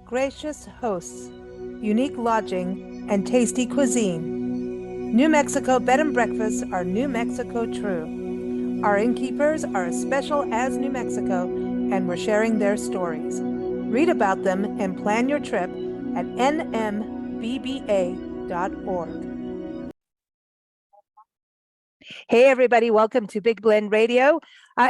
gracious hosts, unique lodging, and tasty cuisine. New Mexico bed and breakfasts are New Mexico true. Our innkeepers are as special as New Mexico, and we're sharing their stories. Read about them and plan your trip at nmbba.org. Hey, everybody, welcome to Big Blend Radio.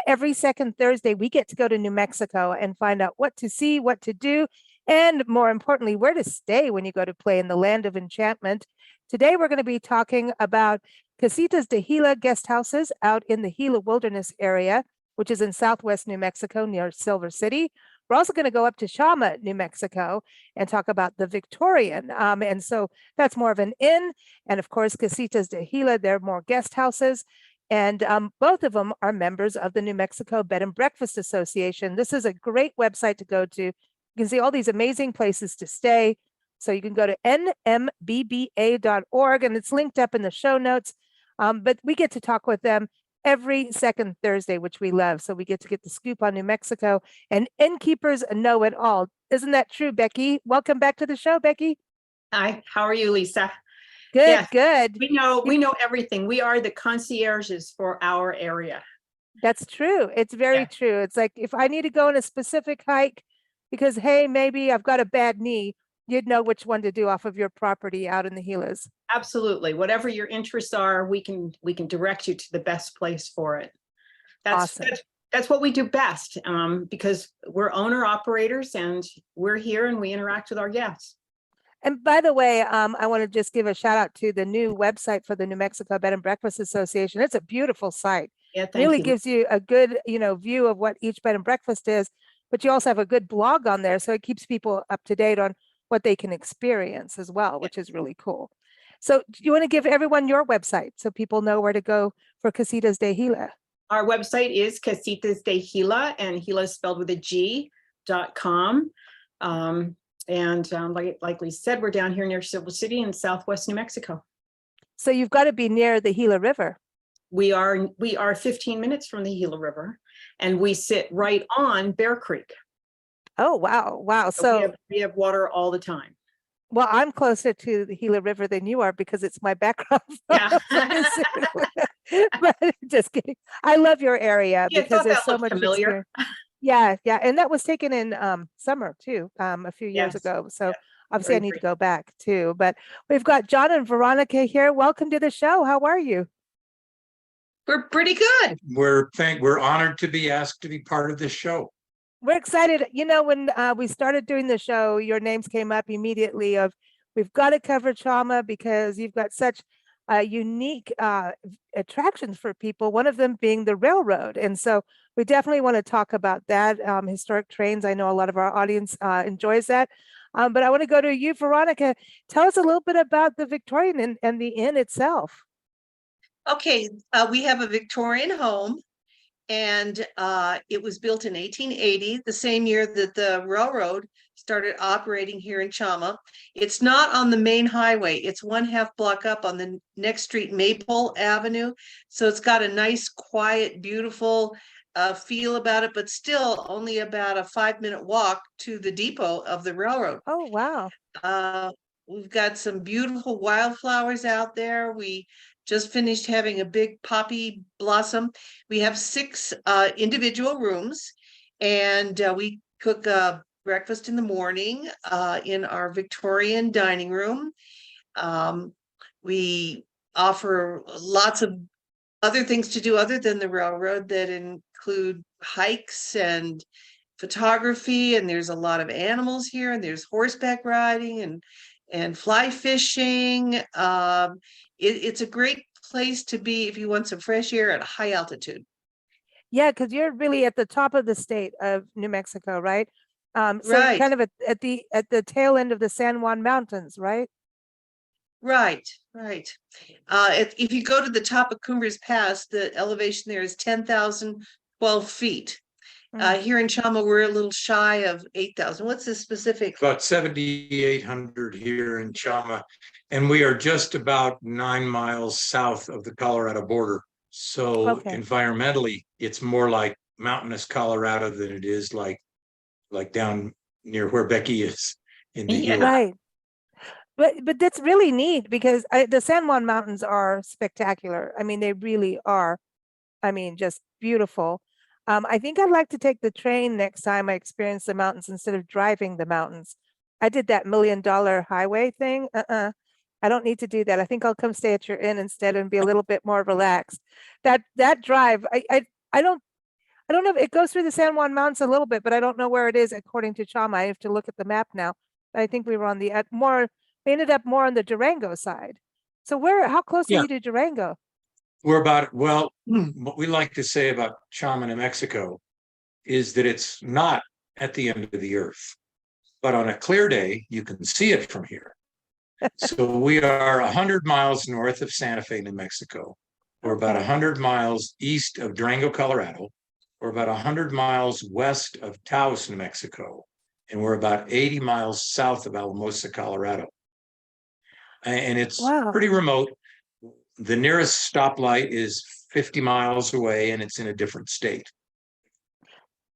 Every second Thursday, we get to go to New Mexico and find out what to see, what to do, and more importantly, where to stay when you go to play in the Land of Enchantment. Today, we're going to be talking about Casitas de Gila guest houses out in the Gila Wilderness area, which is in southwest New Mexico near Silver City. We're also going to go up to Chama, New Mexico, and talk about the Victorian. And so that's more of an inn. And of course, Casitas de Gila, they're more guest houses. And both of them are members of the New Mexico Bed and Breakfast Association. This is a great website to go to. You can see all these amazing places to stay. So you can go to nmbba.org, and it's linked up in the show notes. But we get to talk with them every second Thursday, which we love. So we get to get the scoop on New Mexico, and innkeepers know it all. Isn't that true, Becky? Welcome back to the show, Becky. Hi, how are you, Lisa? Good, yes, good. We know everything. We are the concierges for our area. That's true. It's very true. It's like if I need to go on a specific hike because, hey, maybe I've got a bad knee, you'd know which one to do off of your property out in the Gilas. Absolutely. Whatever your interests are, we can direct you to the best place for it. That's awesome. That's what we do best, because we're owner operators and we're here and we interact with our guests. And by the way, I want to just give a shout out to the new website for the New Mexico Bed and Breakfast Association. It's a beautiful site. Yeah, really gives you a good, view of what each bed and breakfast is, but you also have a good blog on there. So it keeps people up to date on what they can experience as well, which is really cool. So do you want to give everyone your website so people know where to go for Casitas de Gila? Our website is Casitas de Gila, and Gila is spelled with a G.com. Like we said, we're down here near Silver City in southwest New Mexico. So you've got to be near the Gila River. We are 15 minutes from the Gila River, and we sit right on Bear Creek. Oh, wow. Wow. So we have water all the time. Well, I'm closer to the Gila River than you are because it's my background. Yeah. But just kidding. I love your area because there's so much familiar. Yeah. And that was taken in summer too, a few years ago. So obviously I need to go back too. But we've got John and Veronica here. Welcome to the show. How are you? We're pretty good. We're honored to be asked to be part of this show. We're excited. When we started doing the show, your names came up immediately of we've got to cover Chama because you've got such unique attractions for people, one of them being the railroad. And so we definitely want to talk about that. Historic trains. I know a lot of our audience enjoys that. But I want to go to you, Veronica. Tell us a little bit about the Victorian and the inn itself. Okay, we have a Victorian home, and it was built in 1880, the same year that the railroad started operating here in Chama. It's not on the main highway. It's 1/2 block up on the next street, Maple Avenue. So it's got a nice, quiet, beautiful feel about it, but still only about a 5-minute walk to the depot of the railroad. Oh, wow. We've got some beautiful wildflowers out there. We just finished having a big poppy blossom. We have 6 individual rooms, and we cook breakfast in the morning in our Victorian dining room. We offer lots of other things to do other than the railroad that include hikes and photography, and there's a lot of animals here, and there's horseback riding and fly fishing. It's a great place to be if you want some fresh air at a high altitude. Yeah, because you're really at the top of the state of New Mexico, right? So right. Kind of at the tail end of the San Juan Mountains, right? Right. If you go to the top of Cumbres Pass, the elevation there is 10,012 feet. Here in Chama, we're a little shy of 8,000. What's the specific? About 7,800 here in Chama, and we are just about 9 miles south of the Colorado border. So environmentally, it's more like mountainous Colorado than it is like down near where Becky is. in the Yeah. Gila. Right. But that's really neat because the San Juan Mountains are spectacular. I mean, they really are. I mean, just beautiful. I think I'd like to take the train next time I experience the mountains instead of driving the mountains. I did that $1 million highway thing. I don't need to do that. I think I'll come stay at your inn instead and be a little bit more relaxed. That drive, I don't know if it goes through the San Juan Mountains a little bit, but I don't know where it is according to Chama. I have to look at the map now. I think we were on the we ended up more on the Durango side. So how close are Yeah. you to Durango? We're about, well, what we like to say about Chama, New Mexico is that it's not at the end of the earth, but on a clear day, you can see it from here. So we are 100 miles north of Santa Fe, New Mexico. We're about 100 miles east of Durango, Colorado. We're about 100 miles west of Taos, New Mexico. And we're about 80 miles south of Alamosa, Colorado. And it's pretty remote. The nearest stoplight is 50 miles away and it's in a different state.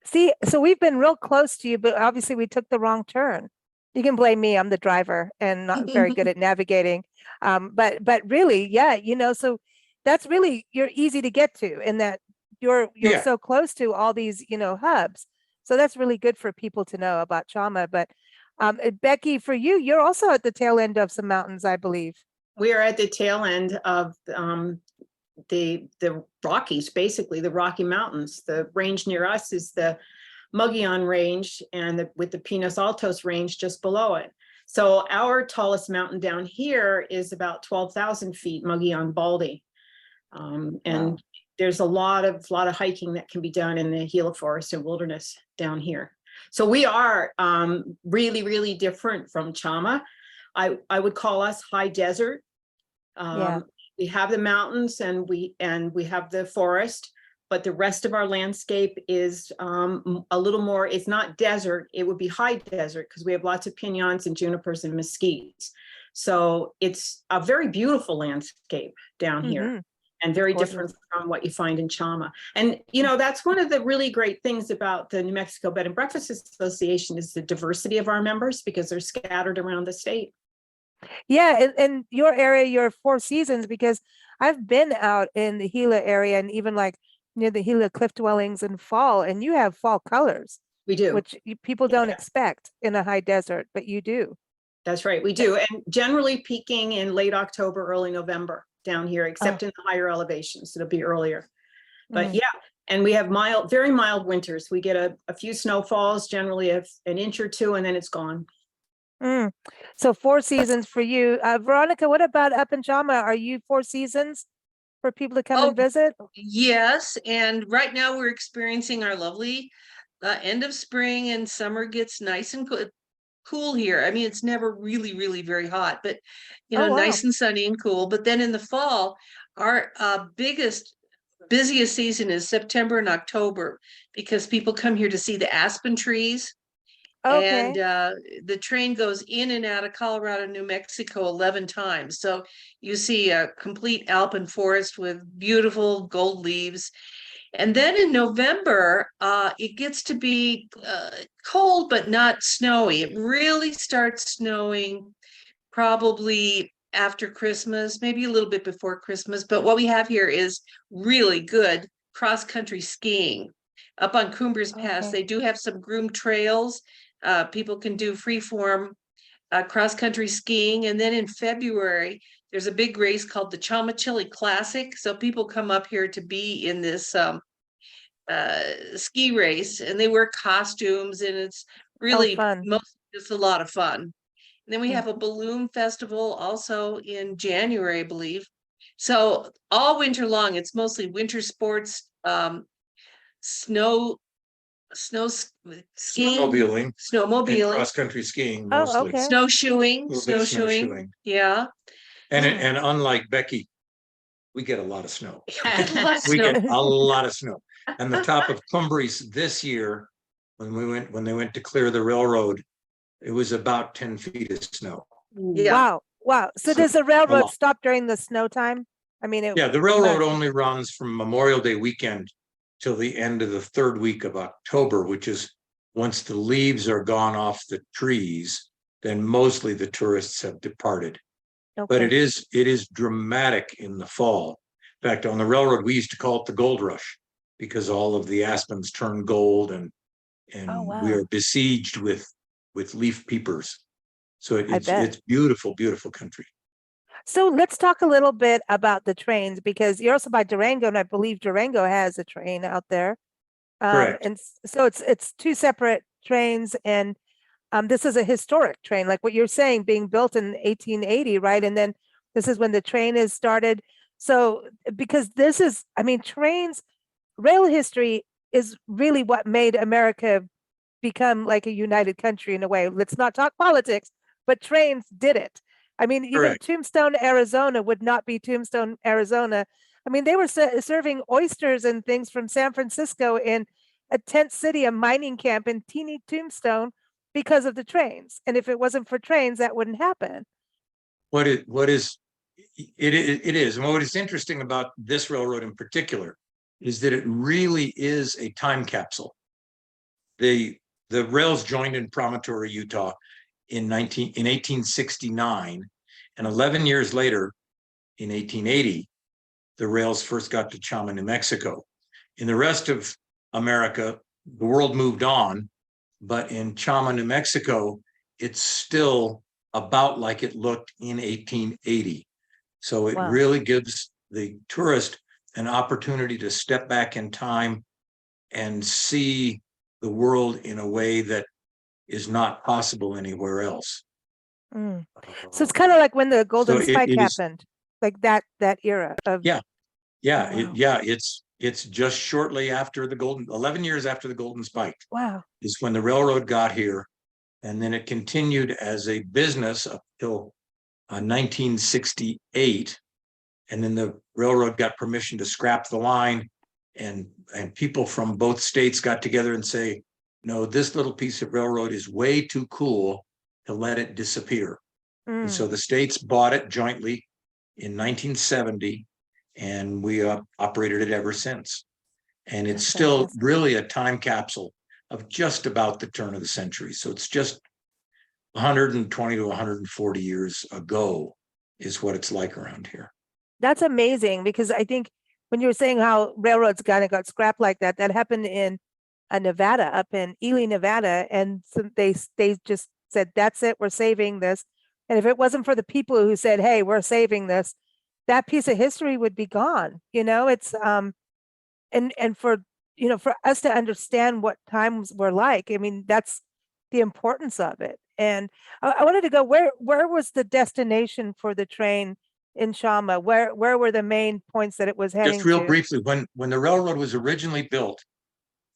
See, so we've been real close to you, but obviously we took the wrong turn. You can blame me. I'm the driver and not very good at navigating. But really, yeah, so that's really, you're easy to get to in that you're so close to all these, hubs. So that's really good for people to know about Chama. But Becky, for you, you're also at the tail end of some mountains, I believe. We are at the tail end of the Rockies, basically the Rocky Mountains. The range near us is the Mogollon Range, and with the Pinos Altos Range just below it. So our tallest mountain down here is about 12,000 feet, Mogollon Baldy. And there's a lot of hiking that can be done in the Gila Forest and Wilderness down here. So we are really, really different from Chama. I would call us high desert. We have the mountains and we have the forest, but the rest of our landscape is a little more, it's not desert, it would be high desert because we have lots of pinons and junipers and mesquites. So it's a very beautiful landscape down here and very different from what you find in Chama. And, that's one of the really great things about the New Mexico Bed and Breakfast Association is the diversity of our members because they're scattered around the state. Yeah, and your area, your Four Seasons, because I've been out in the Gila area and even like near the Gila cliff dwellings in fall, and you have fall colors. We do. Which people don't expect in a high desert, but you do. That's right, we do. And generally peaking in late October, early November down here, except in the higher elevations, it'll be earlier. But yeah, and we have very mild winters. We get a few snowfalls, generally an inch or two, and then it's gone. So Four Seasons for you. Veronica, what about up in Chama? Are you Four Seasons for people to come and visit? Yes, and right now we're experiencing our lovely end of spring, and summer gets nice and cool here. I mean, it's never really, really very hot, but nice and sunny and cool. But then in the fall, our busiest season is September and October because people come here to see the aspen trees. And the train goes in and out of Colorado, New Mexico 11 times. So you see a complete alpine forest with beautiful gold leaves. And then in November, it gets to be cold, but not snowy. It really starts snowing probably after Christmas, maybe a little bit before Christmas. But what we have here is really good cross-country skiing. Up on Coombers Pass, they do have some groomed trails. People can do free-form cross-country skiing. And then in February, there's a big race called the Chama Chili Classic. So people come up here to be in this ski race, and they wear costumes, and it's really just a lot of fun. And then we have a balloon festival also in January, I believe. So all winter long, it's mostly winter sports, snow skiing, snowmobiling, cross-country skiing, mostly. Snowshoeing. Yeah. And unlike Becky, we get a lot of snow. We get a lot of snow. And the top of Cumbres this year, when they went to clear the railroad, it was about 10 feet of snow. Yeah. Wow. So does the railroad stop during the snow time? I mean, the railroad only runs from Memorial Day weekend till the end of the third week of October, which is once the leaves are gone off the trees then mostly the tourists have departed. But Okay. it is dramatic in the fall. In fact, on the railroad, we used to call it the gold rush because all of the aspens turn gold and Oh, we wow. are besieged with leaf peepers. So I bet. it's beautiful, beautiful country. So let's talk a little bit about the trains because you're also by Durango, and I believe Durango has a train out there. Correct. So it's two separate trains, and this is a historic train, like what you're saying, being built in 1880, right? And then this is when the train is started. So because this is, I mean, trains, rail history is really what made America become like a united country in a way. Let's not talk politics, but trains did it. I mean, even Correct. Tombstone, Arizona would not be Tombstone, Arizona. I mean, they were serving oysters and things from San Francisco in a tent city, a mining camp in teeny Tombstone because of the trains. And if it wasn't for trains, that wouldn't happen. What is it is. And what is interesting about this railroad in particular is that it really is a time capsule. The rails joined in Promontory, Utah in 1869, and 11 years later, in 1880, the rails first got to Chama, New Mexico. In the rest of America, the world moved on, but in Chama, New Mexico, it's still about like it looked in 1880. So it Wow. really gives the tourist an opportunity to step back in time and see the world in a way that is not possible anywhere else. Mm. So it's kind of like when the golden So spike it is, happened, like that era of. yeah, yeah, Wow. it's just shortly after the 11 years after the golden spike Wow. is when the railroad got here. And then it continued as a business up till 1968. And then the railroad got permission to scrap the line. And people from both states got together and say, no, this little piece of railroad is way too cool to let it disappear. And so Mm. the states bought it jointly in 1970, and we operated it ever since. And it's That's still fantastic. really a time capsule of just about the turn of the century. So it's just 120 to 140 years ago is what it's like around here. That's amazing because I think when you were saying how railroads kind of got scrapped like that, that happened in Nevada, up in Ely, Nevada, and so they just said, "That's it, we're saving this." And if it wasn't for the people who said, "Hey, we're saving this," that piece of history would be gone. You know, it's and for for us to understand what times were like, I mean, that's the importance of it. And I wanted to go, where was the destination for the train in Chama? Where were the main points that it was Just heading real to? briefly, when the railroad was originally built,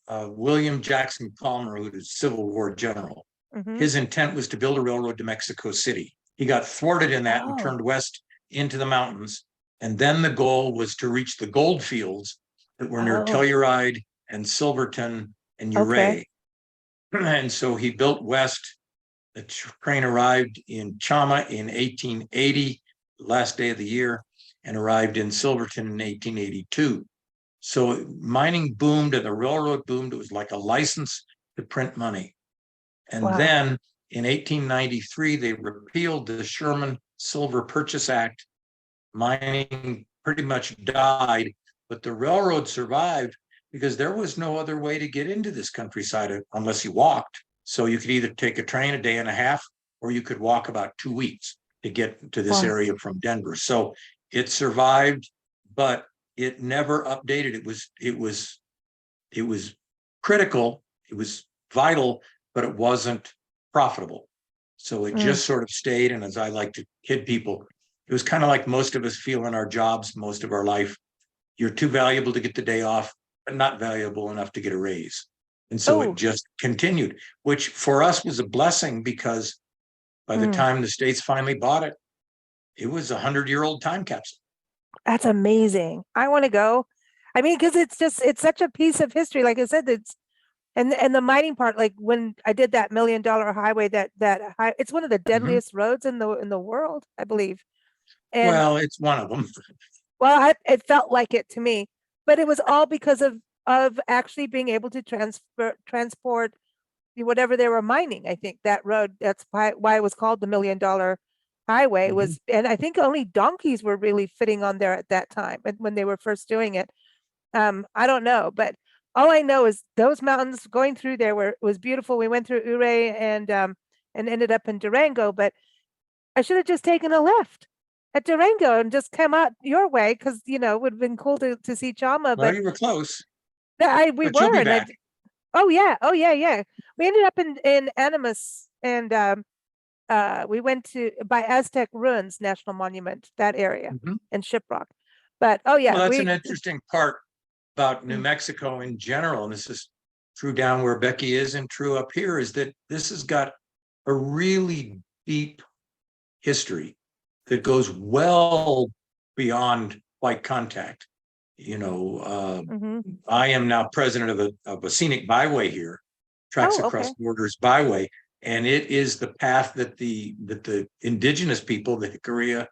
William Jackson Palmer, who was a Civil War general, Hmm. his intent was to build a railroad to Mexico City. He got thwarted in that and Oh, turned west into the mountains. And then the goal was to reach the gold fields that were near oh, Telluride and Silverton and okay. Ouray. And so he built west. The train arrived in Chama in 1880, last day of the year, and arrived in Silverton in 1882. So mining boomed and the railroad boomed. It was like a license to print money. And Wow. then in 1893, they repealed the Sherman Silver Purchase Act. Mining pretty much died, but the railroad survived because there was no other way to get into this countryside unless you walked. So you could either take a train a day and a half, or you could walk about 2 weeks to get to this Wow. area from Denver. So it survived, but it never updated. It was critical, it was vital, but it wasn't profitable. So it Mm. just sort of stayed. And as I like to kid people, it was kind of like most of us feel in our jobs most of our life. You're too valuable to get the day off, but not valuable enough to get a raise. And so it Oh, just continued, which for us was a blessing because by the mm. time the states finally bought it, it was a 100-year-old time capsule. That's amazing. I want to go. I mean, because it's such a piece of history. Like I said, it's and the mining part, like when I did that $1 million highway, it's one of the Mhm. deadliest roads in the world, I believe. And Well, it's one of them. well, it felt like it to me, but it was all because of actually being able to transport whatever they were mining. I think that road, that's why it was called the $1 Million Highway was, and I think only donkeys were really fitting on there at that time and when they were first doing it. I don't know, but all I know is those mountains going through there was beautiful. We went through Ure and ended up in Durango, but I should have just taken a left at Durango and just come out your way because it would have been cool to see Chama. Well, But you were close, we but you'll were, be and back. oh yeah. We ended up in Animas, and we went by Aztec Ruins National Monument, that area, Mhm. and Shiprock. But oh yeah, Well, that's an interesting part about New Mexico in general, and this is true down where Becky is and true up here, is that this has got a really deep history that goes well beyond white contact. Mhm. I am now president of a scenic byway here, Tracks Oh, Across okay. Borders Byway, and it is the path that the indigenous people, the Hickory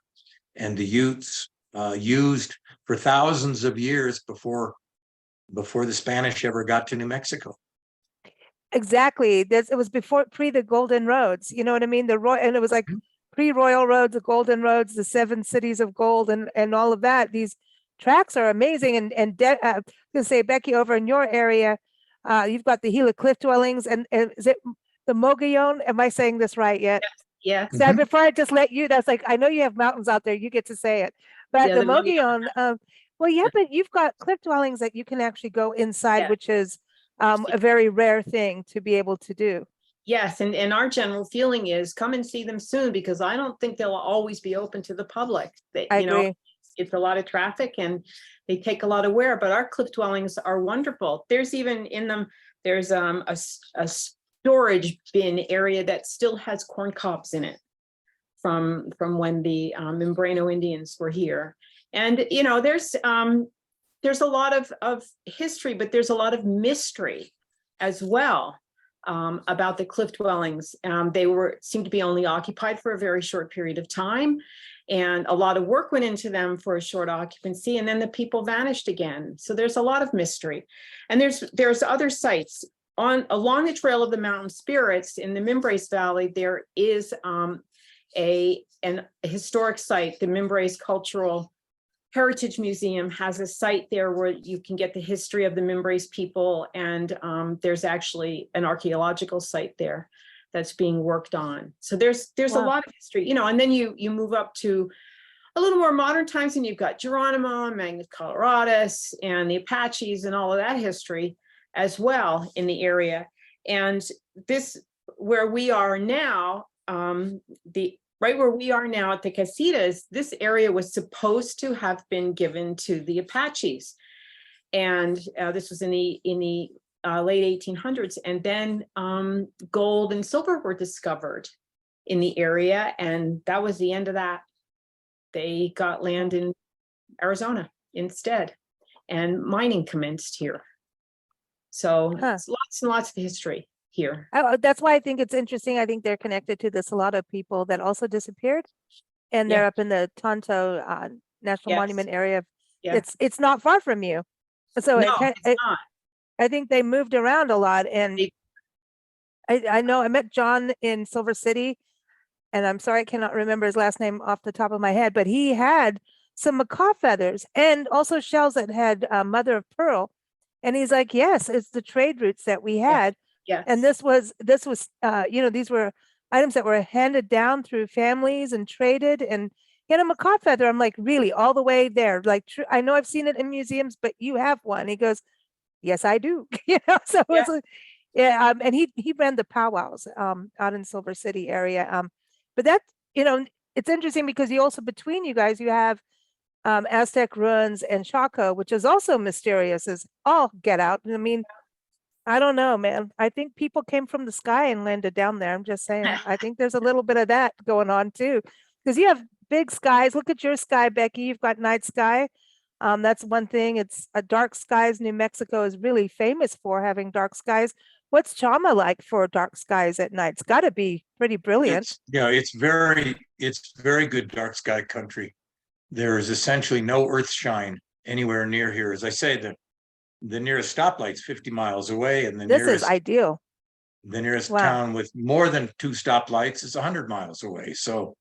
and the Utes, used for thousands of years before the Spanish ever got to New Mexico. Exactly. It was before the Golden Roads. You know what I mean? And it was like pre-Royal Roads, the Golden Roads, the 7 cities of gold, and all of that. These tracks are amazing. To say, Becky, over in your area, you've got the Gila cliff dwellings, and is it the Mogollon? Am I saying this right yet? Yeah. So Mhm. before I just let you, that's like, I know you have mountains out there, you get to say it. But Yeah, the the Mogollon. Mogollon, well, yeah, but you've got cliff dwellings that you can actually go inside, Yeah. which is a very rare thing to be able to do. Yes, and our general feeling is come and see them soon because I don't think they'll always be open to the public. I agree. It's a lot of traffic and they take a lot of wear, but our cliff dwellings are wonderful. There's even in them, there's a storage bin area that still has corn cobs in it from when the Membrano Indians were here. And there's a lot of history, but there's a lot of mystery as well. About the cliff dwellings. They seemed to be only occupied for a very short period of time, and a lot of work went into them for a short occupancy, and then the people vanished again. So there's a lot of mystery. And there's other sites along the Trail of the Mountain Spirits in the Mimbres Valley. There is a historic site, the Mimbres Cultural Heritage Museum has a site there where you can get the history of the Mimbres people, and there's actually an archaeological site there that's being worked on. So there's a Wow. lot of history, and then you move up to a little more modern times, and you've got Geronimo and Magna Coloratus and the Apaches and all of that history as well in the area. And this, where we are now, right where we are now at the Casitas, this area was supposed to have been given to the Apaches. And this was in the late 1800s. And then gold and silver were discovered in the area. And that was the end of that. They got land in Arizona instead. And mining commenced here. So it's lots and lots of history here. That's why I think it's interesting. I think they're connected to this. A lot of people that also disappeared, and they're up in the Tonto National Monument area. Yeah. It's not far from you, so No, it's not. I think they moved around a lot, and I know I met John in Silver City, and I'm sorry I cannot remember his last name off the top of my head, but he had some macaw feathers and also shells that had mother of pearl, and he's like, yes, it's the trade routes that we had. Yes. And this was these were items that were handed down through families and traded. And he had a macaw feather. I'm like, really, all the way there? Like, I know I've seen it in museums, but you have one. He goes, yes, I do. So it's like, and he ran the powwows out in Silver City area. But that, it's interesting because you also, between you guys, you have Aztec ruins and Chaco, which is also mysterious as all get out. I mean, I don't know, man. I think people came from the sky and landed down there. I'm just saying. I think there's a little bit of that going on too, because you have big skies. Look at your sky, Becky. You've got night sky. That's one thing. It's a dark skies. New Mexico is really famous for having dark skies. What's Chama like for dark skies at night? It's got to be pretty brilliant. It's very good dark sky country. There is essentially no earth shine anywhere near here. As I say, the nearest stoplight's 50 miles away, and This is ideal. The nearest Wow. town with more than 2 stoplights is 100 miles away. So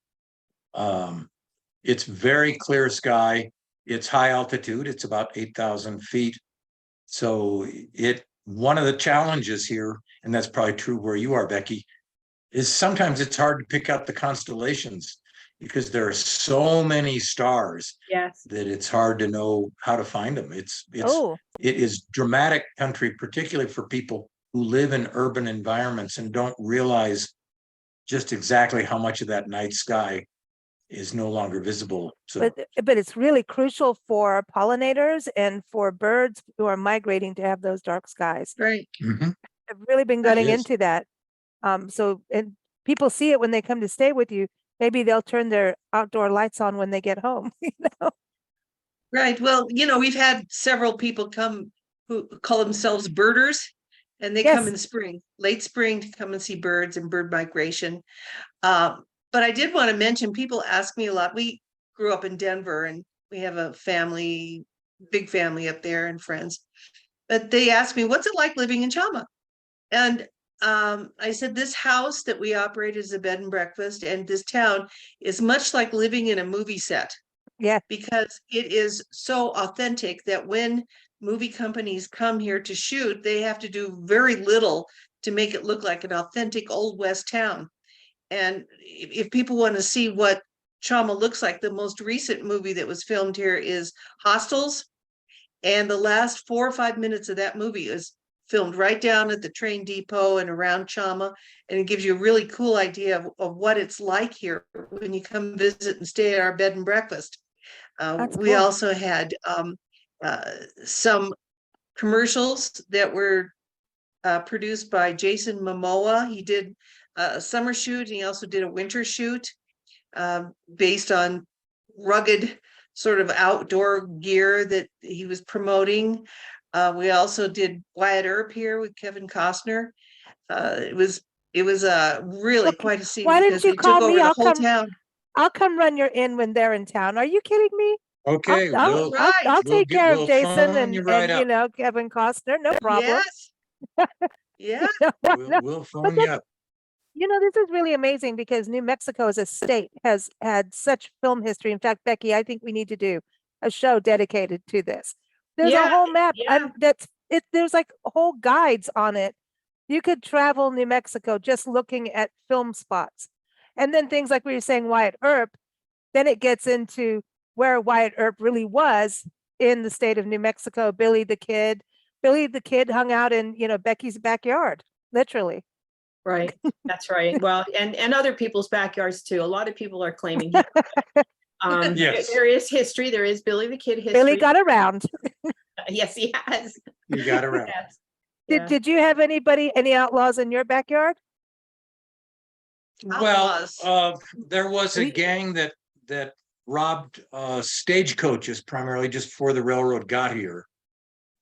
it's very clear sky. It's high altitude. It's about 8,000 feet. So one of the challenges here, and that's probably true where you are, Becky, is sometimes it's hard to pick out the constellations because there are so many stars Yes. that it's hard to know how to find them. It is dramatic country, particularly for people who live in urban environments and don't realize just exactly how much of that night sky is no longer visible. So, but it's really crucial for pollinators and for birds who are migrating to have those dark skies. Right. mhm. I've really been That getting is. into that. So, and people see it when they come to stay with you. Maybe they'll turn their outdoor lights on when they get home. Right. Well, we've had several people come who call themselves birders, and they come Yes. in spring, late spring, to come and see birds and bird migration. But I did want to mention, people ask me a lot. We grew up in Denver and we have a family, big family up there and friends. But they asked me, what's it like living in Chama? And I said, this house that we operate is a bed and breakfast, and this town is much like living in a movie set. Yeah. Because it is so authentic that when movie companies come here to shoot, they have to do very little to make it look like an authentic Old West town. And if people want to see what Chama looks like, the most recent movie that was filmed here is Hostels. And the last 4 or 5 minutes of that movie is filmed right down at the train depot and around Chama. And it gives you a really cool idea of what it's like here when you come visit and stay at our bed and breakfast. We cool. also had some commercials that were produced by Jason Momoa. He did a summer shoot, and he also did a winter shoot based on rugged sort of outdoor gear that he was promoting. We also did Wyatt Earp here with Kevin Costner. It was really quite a scene Why didn't because you they took call over me? the whole town. I'll come run your inn when they're in town. Are you kidding me? Okay, Right. I'll take care of we'll Jason phone you right up. Kevin Costner. No problem. Yes. Yeah. We'll phone you up. This is really amazing because New Mexico as a state has had such film history. In fact, Becky, I think we need to do a show dedicated to this. There's a whole map. There's like whole guides on it. You could travel New Mexico just looking at film spots. And then things like we were saying, Wyatt Earp, then it gets into where Wyatt Earp really was in the state of New Mexico. Billy the Kid hung out in, Becky's backyard, literally. Right. That's right. Well, and other people's backyards too. A lot of people are claiming him. Yes. There is history. There is Billy the Kid history. Billy got around. Yes, he has. You got around. Yes. Did you have any outlaws in your backyard? Well, there was a gang that robbed stagecoaches primarily just before the railroad got here,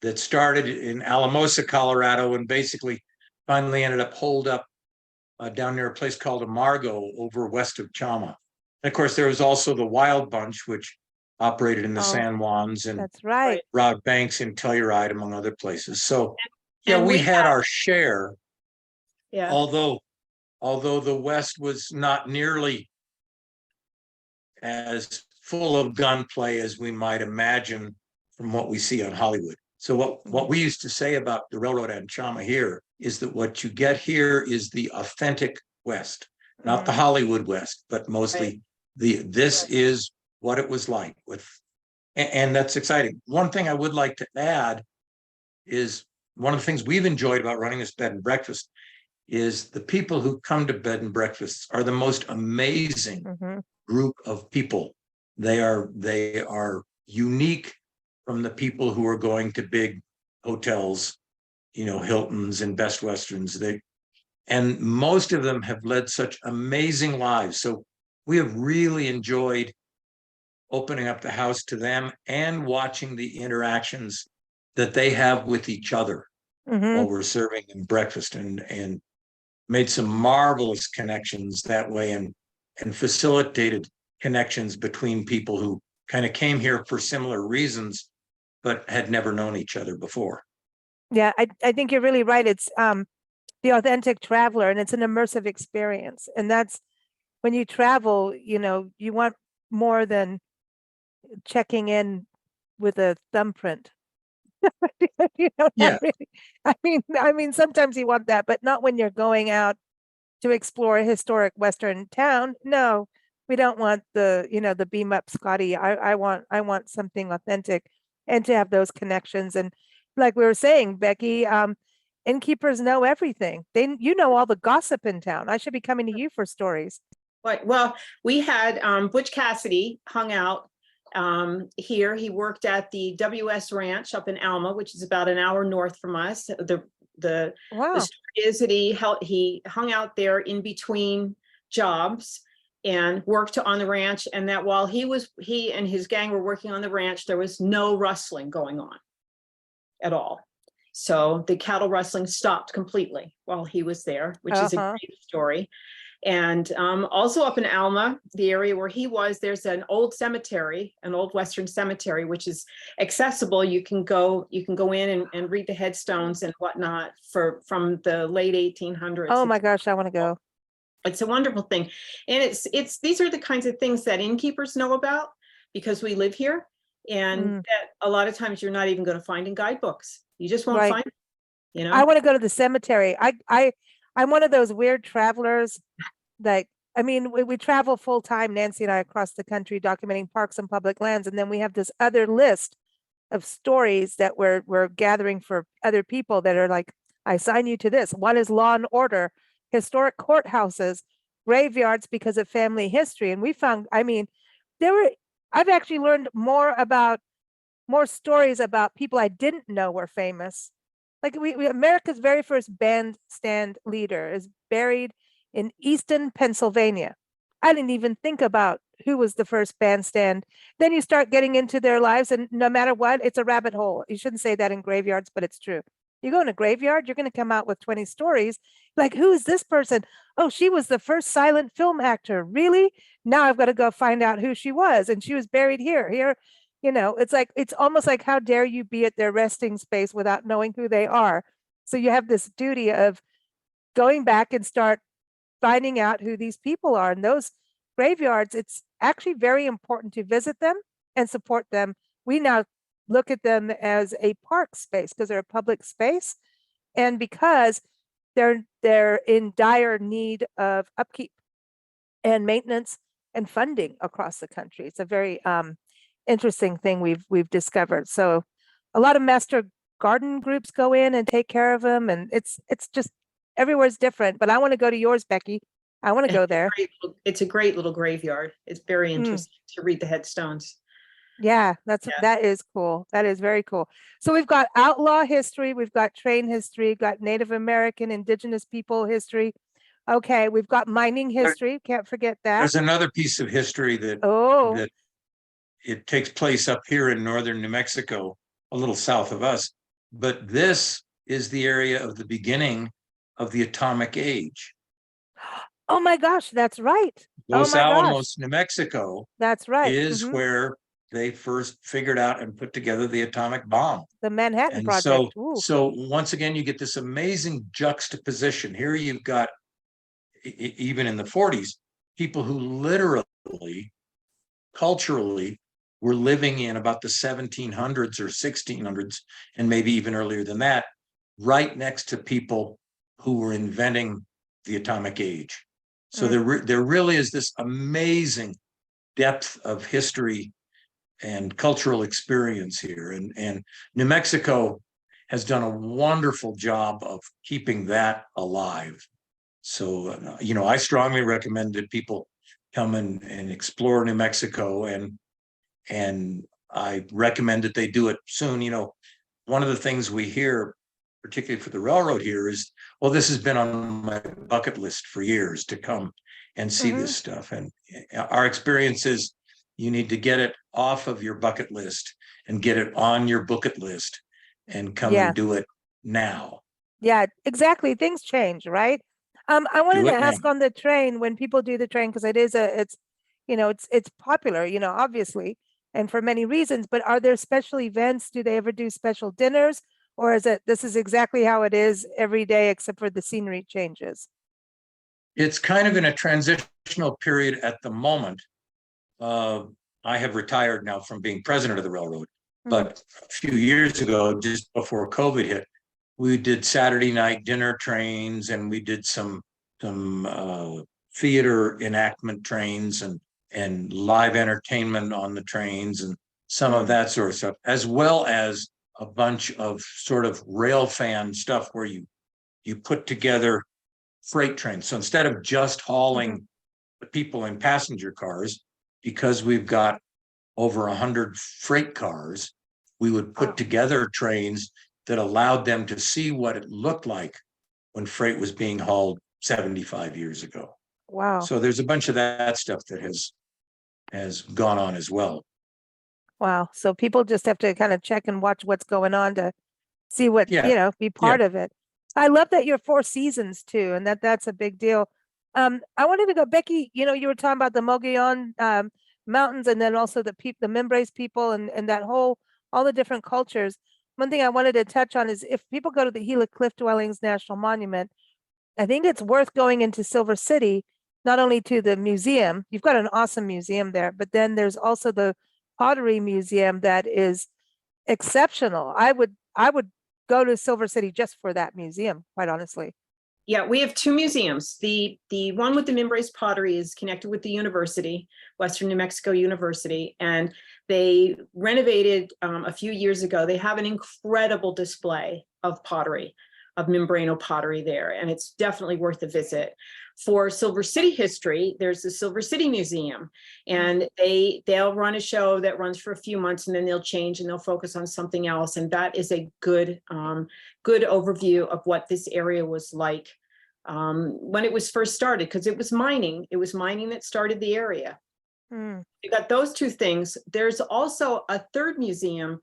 that started in Alamosa, Colorado, and basically finally ended up holed up down near a place called Amargo over west of Chama. And of course, there was also the Wild Bunch, which operated in the San Juans and That's right. robbed banks in Telluride, among other places. So yeah, And we we had our share, Yeah. although the West was not nearly as full of gunplay as we might imagine from what we see on Hollywood. So what we used to say about the railroad and Chama here is that what you get here is the authentic West, not the Hollywood West, but mostly this is what it was like and that's exciting. One thing I would like to add is one of the things we've enjoyed about running this bed and breakfast is the people who come to bed and breakfasts are the most amazing group of people. They are unique from the people who are going to big hotels, Hiltons and Best Westerns. And most of them have led such amazing lives. So we have really enjoyed opening up the house to them and watching the interactions that they have with each other while we're serving them breakfast, and made some marvelous connections that way, and facilitated connections between people who kind of came here for similar reasons, but had never known each other before. Yeah, I think you're really right. It's the authentic traveler, and it's an immersive experience. And that's when you travel, you want more than checking in with a thumbprint. Not Yeah. really. I mean, sometimes you want that, but not when you're going out to explore a historic Western town. No, we don't want the beam up Scotty. I want something authentic and to have those connections. And like we were saying, Becky, innkeepers know everything. You know all the gossip in town. I should be coming to you for stories. Right. Well, we had Butch Cassidy hung out here. He worked at the WS Ranch up in Alma, which is about an hour north from us. The Wow. story is that he hung out there in between jobs and worked on the ranch, and that while he and his gang were working on the ranch, there was no rustling going on at all. So the cattle rustling stopped completely while he was there, which is a great story. And also up in Alma, the area where he was, there's an old cemetery, an old Western cemetery, which is accessible. You can go in and read the headstones and whatnot from the late 1800s. Oh my gosh, I want to go. It's a wonderful thing. And these are the kinds of things that innkeepers know about because we live here, and that a lot of times you're not even going to find in guidebooks. You just won't find it, I want to go to the cemetery. I'm one of those weird travelers. Like, I mean, we travel full time, Nancy and I, across the country documenting parks and public lands. And then we have this other list of stories that we're gathering for other people that are like, I assign you to this. One is law and order, historic courthouses, graveyards because of family history. And we found, I've actually learned more stories about people I didn't know were famous. Like America's very first bandstand leader is buried in Easton, Pennsylvania. I didn't even think about who was the first bandstand. Then you start getting into their lives, and no matter what, it's a rabbit hole. You shouldn't say that in graveyards, but it's true. You go in a graveyard, you're going to come out with 20 stories. Like, who is this person? Oh, she was the first silent film actor. Really? Now I've got to go find out who she was. And she was buried here. It's almost like, how dare you be at their resting space without knowing who they are? So you have this duty of going back and start finding out who these people are. And those graveyards, it's actually very important to visit them and support them. We now look at them as a park space because they're a public space, and because they're in dire need of upkeep and maintenance and funding across the country. It's a very interesting thing we've discovered. So a lot of master garden groups go in and take care of them, and it's just everywhere's different. But I want to go to yours, Becky. I want to go there. It's a great little graveyard. It's very interesting to read the headstones. Yeah, that is cool. That is very cool. So we've got outlaw history, we've got train history, got Native American, indigenous people history. Okay, we've got mining history. Can't forget that. There's another piece of history that it takes place up here in northern New Mexico, a little south of us. But this is the area of the beginning of the atomic age. Oh my gosh, that's right. Los Alamos, New Mexico. That's right. Is where they first figured out and put together the atomic bomb. The Manhattan Project. So once again, you get this amazing juxtaposition. Here you've got, even in the 40s, people who literally, culturally, were living in about the 1700s or 1600s, and maybe even earlier than that, right next to people who were inventing the atomic age. So there really is this amazing depth of history and cultural experience here. And New Mexico has done a wonderful job of keeping that alive. So, I strongly recommend that people come and explore New Mexico, and I recommend that they do it soon. One of the things we hear, particularly for the railroad here, is, well, this has been on my bucket list for years to come and see this stuff. And our experience is you need to get it off of your bucket list and get it on your bucket list and come and do it now. Yeah, exactly. Things change, right? I wanted to ask on the train, when people do the train, because it's popular, obviously, and for many reasons, but are there special events? Do they ever do special dinners? Or is it, this is exactly how it is every day, except for the scenery changes? It's kind of in a transitional period at the moment. I have retired now from being president of the railroad, but a few years ago, just before COVID hit, we did Saturday night dinner trains, and we did some theater enactment trains and live entertainment on the trains and some of that sort of stuff, as well as a bunch of sort of rail fan stuff where you put together freight trains. So instead of just hauling the people in passenger cars, because we've got over 100 freight cars, we would put together trains that allowed them to see what it looked like when freight was being hauled 75 years ago. Wow. So there's a bunch of that stuff that has gone on as well. Wow. So people just have to kind of check and watch what's going on to see what, Yeah. Be part of it. I love that you're 4 seasons too, and that's a big deal. I wanted to go, Becky, you were talking about the Mogollon mountains, and then also the Mimbres people and that whole, all the different cultures. One thing I wanted to touch on is if people go to the Gila Cliff Dwellings National Monument, I think it's worth going into Silver City, not only to the museum, you've got an awesome museum there, but then there's also the Pottery Museum that is exceptional. I would go to Silver City just for that museum, quite honestly. Yeah, we have 2 museums. The one with the Mimbres pottery is connected with the university, Western New Mexico University, and they renovated a few years ago. They have an incredible display of pottery, of Mimbreno pottery there, and it's definitely worth a visit. For Silver City history, there's the Silver City Museum, and they'll run a show that runs for a few months, and then they'll change and they'll focus on something else. And that is a good overview of what this area was like when it was first started, because it was mining. It was mining that started the area. You got those 2 things. There's also a third museum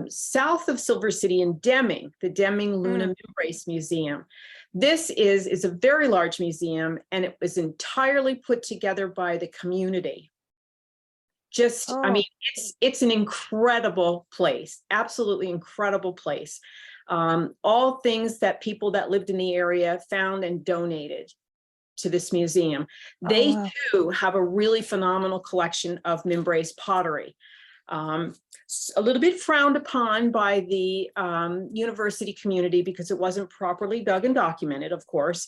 south of Silver City in Deming, the Deming Luna Mimbres Museum. This is a very large museum, and it was entirely put together by the community. I mean, it's an incredible place, absolutely incredible place. All things that people that lived in the area found and donated to this museum. They too have a really phenomenal collection of Mimbres pottery. A little bit frowned upon by the university community because it wasn't properly dug and documented, of course,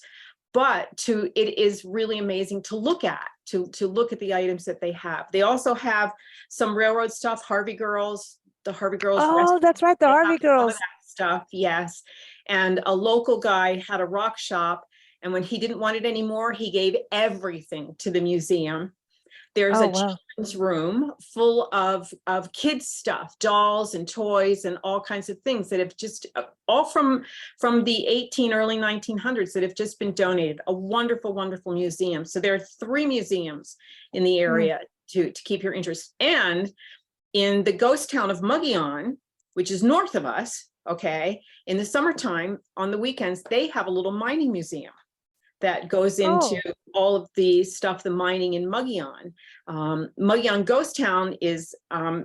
but it is really amazing to look at, to look at the items that they have. They also have some railroad stuff, Harvey Girls, the Harvey Girls. Oh, that's right, the Harvey Girls stuff, yes. And a local guy had a rock shop, and when he didn't want it anymore, he gave everything to the museum. There's a children's room full of kids stuff, dolls and toys and all kinds of things that have just all from the early 1900s that have just been donated. A wonderful, wonderful museum. So there are 3 museums in the area to keep your interest. And in the ghost town of Mogollon, which is north of us, okay, in the summertime on the weekends, they have a little mining museum that goes into all of the stuff, the mining in Mogollon. Mogollon Ghost Town is,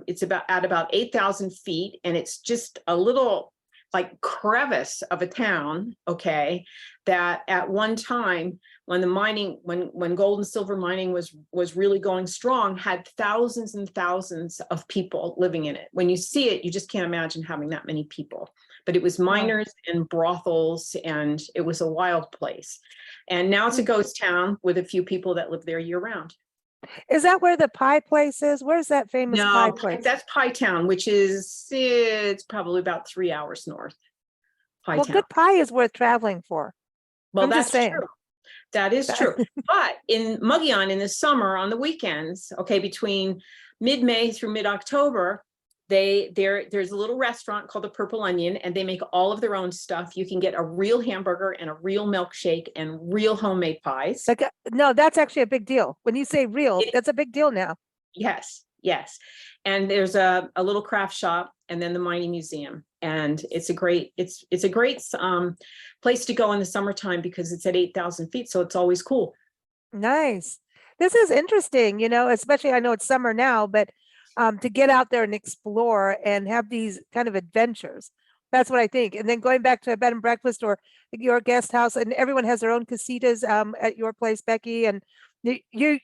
it's at about 8,000 feet, and it's just a little like crevice of a town, okay, that at one time when the mining, when gold and silver mining was really going strong, had thousands and thousands of people living in it. When you see it, you just can't imagine having that many people. But it was miners and brothels, and it was a wild place. And now it's a ghost town with a few people that live there year round. Is that where the pie place is? Where's that famous pie place? That's Pie Town, which is, it's probably about 3 hours north. Pie Town. Good pie is worth traveling for. Well, that's true. That is true. But in Mogollon in the summer on the weekends, okay, between mid-May through mid-October, there's a little restaurant called the Purple Onion, and they make all of their own stuff. You can get a real hamburger and a real milkshake and real homemade pies. No, that's actually a big deal. When you say real, that's a big deal now. Yes, yes. And there's a little craft shop, and then the mining museum. And it's a great place to go in the summertime because it's at 8,000 feet. So it's always cool. Nice. This is interesting, especially I know it's summer now, but to get out there and explore and have these kind of adventures. That's what I think. And then going back to a bed and breakfast or your guest house, and everyone has their own casitas at your place, Becky. And you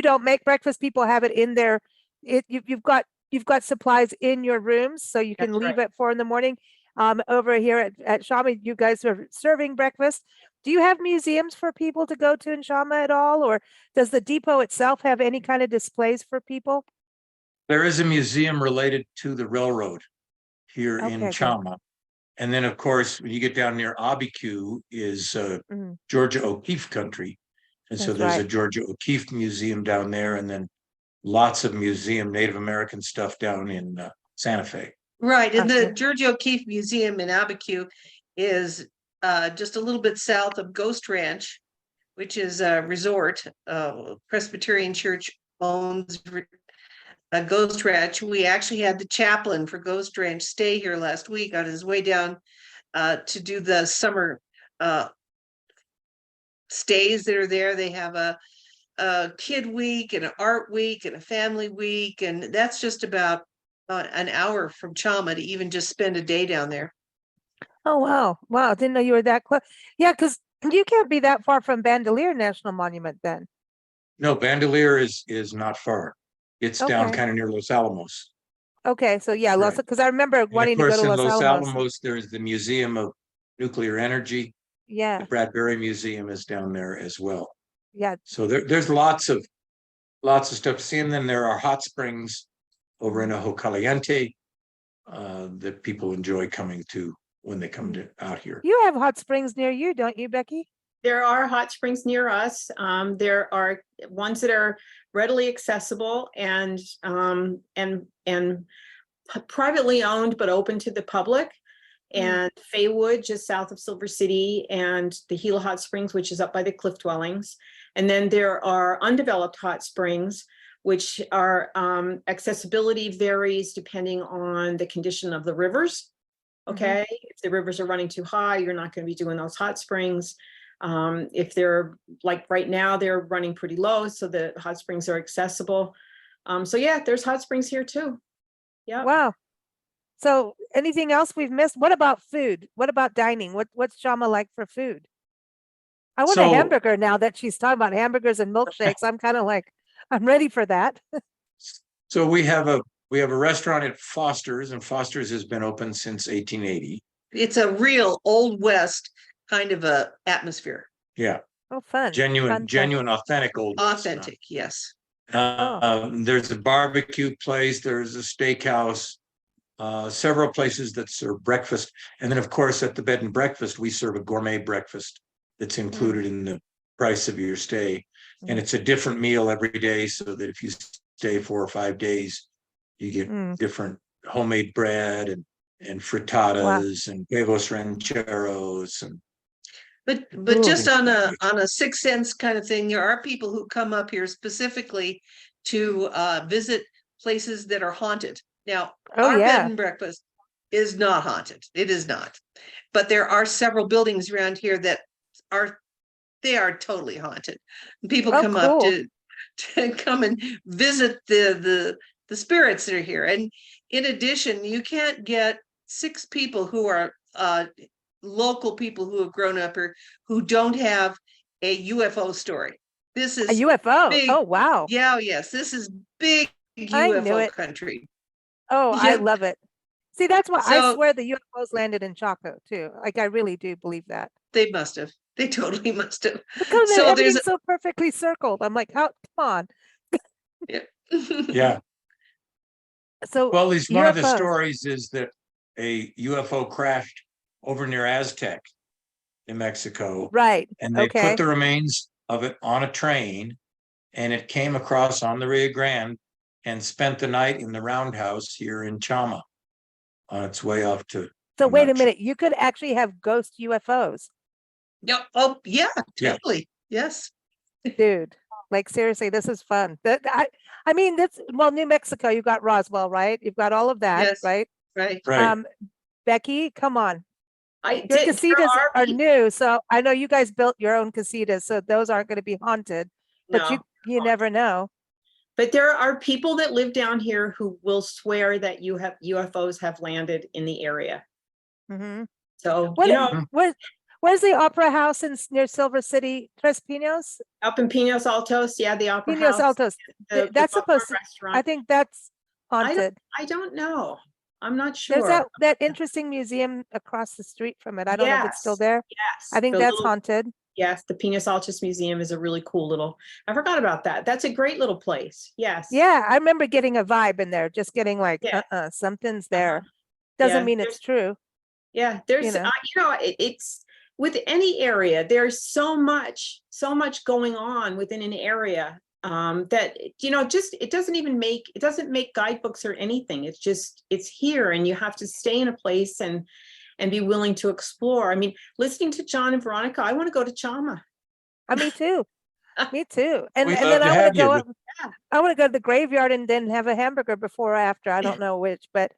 don't make breakfast. People have it in their you've got supplies in your rooms, so you can That's leave right. at 4 in the morning. Over here at Chama, you guys are serving breakfast. Do you have museums for people to go to in Chama at all, or does the depot itself have any kind of displays for people? There is a museum related to the railroad here in Okay, good. Chama. And then, of course, when you get down near Abiquiu is Mhm, Georgia O'Keeffe country. And so that's there's a right. Georgia O'Keeffe museum down there, and then lots of museum Native American stuff down in Santa Fe. Right, and the Okay. Georgia O'Keeffe Museum in Abiquiu is just a little bit south of Ghost Ranch, which is a resort. Presbyterian Church owns a Ghost Ranch. We actually had the chaplain for Ghost Ranch stay here last week on his way down to do the summer stays that are there. They have a kid week and an art week and a family week, and that's just about an hour from Chama to even just spend a day down there. Oh, wow. Wow. I didn't know you were that close. Yeah, because you can't be that far from Bandelier National Monument then. No, Bandelier is not far. It's down Okay. kind of near Los Alamos. Okay. So yeah, Right. because I remember And of wanting to go course, to in Los Los Alamos. Alamos, there's the Museum of Nuclear Energy. Yeah. The Bradbury Museum is down there as well. Yeah. So there's lots of stuff to see. And then there are hot springs over in Ojo Caliente that people enjoy coming to when they come out here. You have hot springs near you, don't you, Becky? There are hot springs near us. There are ones that are readily accessible and privately owned, but open to the public. And Faywood, just south of Silver City, and the Gila Hot Springs, which is up by the cliff dwellings. And then there are undeveloped hot springs, which are accessibility varies depending on the condition of the rivers. Okay, if the rivers are running too high, you're not going to be doing those hot springs. If they're like right now, they're running pretty low, so the hot springs are accessible. So yeah, there's hot springs here too. Yeah. Wow. So anything else we've missed? What about food? What about dining? What's Chama like for food? I want a So- hamburger now that she's talking about hamburgers and milkshakes. I'm kind of like, I'm ready for that. So we have a restaurant at Foster's, and Foster's has been open since 1880. It's a real Old West kind of a atmosphere. Yeah, Oh, fun. genuine, authentic old West. Authentic, yes. There's a barbecue place, there's a steakhouse, several places that serve breakfast. And then, of course, at the bed and breakfast, we serve a gourmet breakfast that's included in the price of your stay. And it's a different meal every day, so that if you stay 4 or 5 days, you get different homemade bread and frittatas and huevos rancheros and But just on a 6 cents kind of thing, there are people who come up here specifically to visit places that are haunted. Now, our bed and breakfast is not haunted. It is not. But there are several buildings around here that are totally haunted. People come up to come and visit the spirits that are here. And in addition, you can't get 6 people who are local people who have grown up here who don't have a UFO story. This is a UFO. Big, oh, wow. Yeah, yes. This is big UFO country. Oh, Yeah. I love it. See, that's why I So- swear the UFOs landed in Chaco too. Like, I really do believe that. They must have. They totally must have. Because So there's everything's so perfectly circled. I'm like, how, come on. yeah. So Well, at least one of the UFOs. stories is that a UFO crashed over near Aztec in Mexico. Right. And they Okay. put the remains of it on a train, and it came across on the Rio Grande and spent the night in the roundhouse here in Chama on its way off to. So I'm wait a not sure. minute. You could actually have ghost UFOs, Yep. Oh, yeah, Yeah. totally. Yes. dude. Like, seriously, this is fun. I mean, that's, well, New Mexico, you got Roswell, right? You've got all of that, Yes. right? Right. Right. Becky, come on. Your There casitas are people- new, so I know you guys built your own casitas, so those aren't going to be haunted. But No. you never know. But there are people that live down here who will swear that UFOs have landed in the area. Mhm. So, What, you know, where's the Opera House near Silver City? Tres Pinos? up in Pinos Altos, yeah, the Opera Pinos House, Altos. the That's Boca supposed to, I restaurant. think that's haunted. I don't know. I'm not There's sure. that interesting museum across the street from it. I don't know if it's still Yes, there. yes. I think the that's little- haunted. Yes, the Pinos Altos Museum is a really cool little, I forgot about that. That's a great little place. Yes. Yeah, I remember getting a vibe in there, just getting like, Yeah. something's Uh-huh. there. Doesn't Yeah, mean it's true. Yeah, there's, know. It's with any area, there's so much going on within an area that, just, it doesn't make guidebooks or anything. It's here, and you have to stay in a place and be willing to explore. I mean, listening to John and Veronica, I want to go to Chama. Me too. Me too. And We'd and love then to I want have to you, go but- up. I want to go to the graveyard and then have a hamburger before or after. I don't know which, but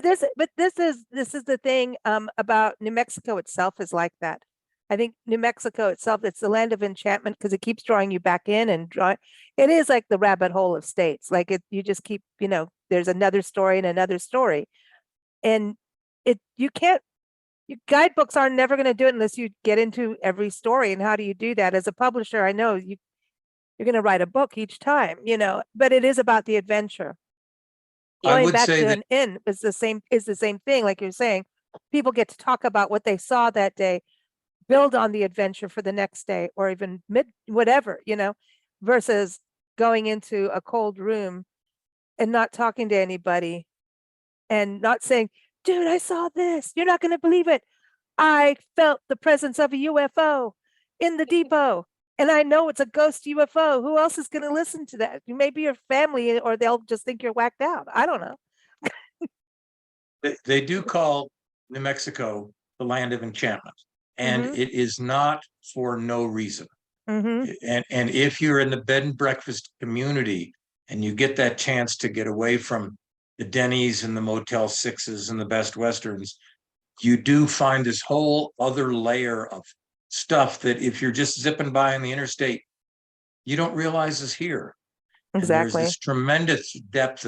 this is the thing about New Mexico itself is like that. I think New Mexico itself, it's the land of enchantment because it keeps drawing you back in and draw. It is like the rabbit hole of states. Like you just keep, there's another story and another story, and you can't. Guidebooks are never going to do it unless you get into every story. And how do you do that? As a publisher, I know you're going to write a book each time, but it is about the adventure. I Going would back say to that an inn is the same thing. Like you're saying, people get to talk about what they saw that day, build on the adventure for the next day, or even whatever, versus going into a cold room and not talking to anybody and not saying, dude, I saw this. You're not going to believe it. I felt the presence of a UFO in the depot. And I know it's a ghost UFO. Who else is going to listen to that? Maybe your family, or they'll just think you're whacked out. I don't know. they do call New Mexico the land of enchantment, and Mhm. it is not for no reason. Mm-hmm. And if you're in the bed and breakfast community and you get that chance to get away from the Denny's and the Motel 6s and the Best Westerns, you do find this whole other layer of stuff that if you're just zipping by on the interstate, you don't realize is here. And there's Exactly. this tremendous depth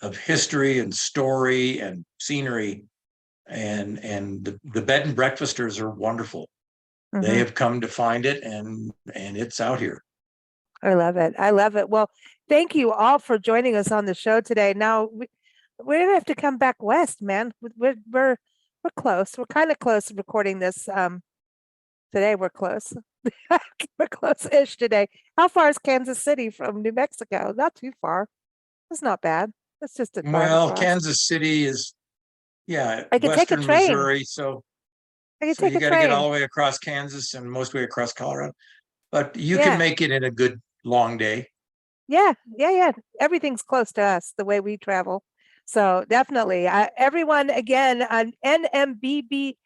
of history and story and scenery. And the bed and breakfasters are wonderful. They Mhm. have come to find it, and it's out here. I love it. I love it. Well, thank you all for joining us on the show today. Now we're gonna have to come back west, man. We're close. We're kind of close to recording this. Today we're close. We're close-ish today. How far is Kansas City from New Mexico? Not too far. It's not bad. It's just a drive Well, across. Kansas City is, I could take a western train. Missouri, so I could so take you a got to get all train. the way across Kansas and most way across Colorado. But you Yeah. can make it in a good long day. Yeah. Everything's close to us the way we travel. So definitely, everyone, again, on nmbba.org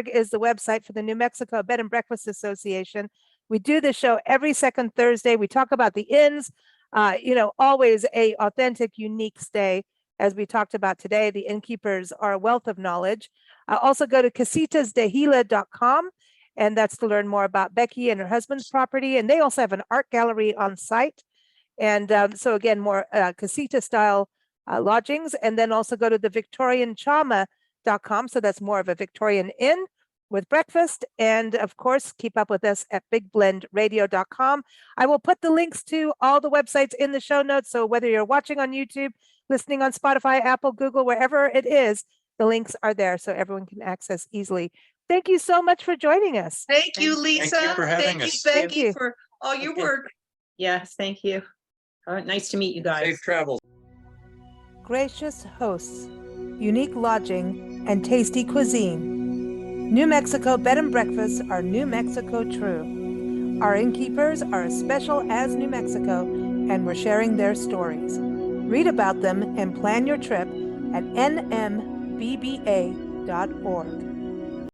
is the website for the New Mexico Bed and Breakfast Association. We do the show every second Thursday. We talk about the inns, always a authentic, unique stay. As we talked about today, the innkeepers are a wealth of knowledge. Also go to casitasdegila.com, and that's to learn more about Becky and her husband's property. And they also have an art gallery on site. And so again, more casita style lodgings. And then also go to the victorianchama.com. So that's more of a Victorian inn with breakfast. And of course, keep up with us at bigblendradio.com. I will put the links to all the websites in the show notes. So whether you're watching on YouTube, listening on Spotify, Apple, Google, wherever it is, the links are there so everyone can access easily. Thank you so much for joining us. Thank you, Lisa. Thank you for having Thank you, us. Becky, Thank you. for all your Okay. work. Yes, thank you. Nice to meet you guys. Safe travels. Gracious hosts, unique lodging, and tasty cuisine. New Mexico Bed and Breakfasts are New Mexico true. Our innkeepers are as special as New Mexico, and we're sharing their stories. Read about them and plan your trip at nmbba.org.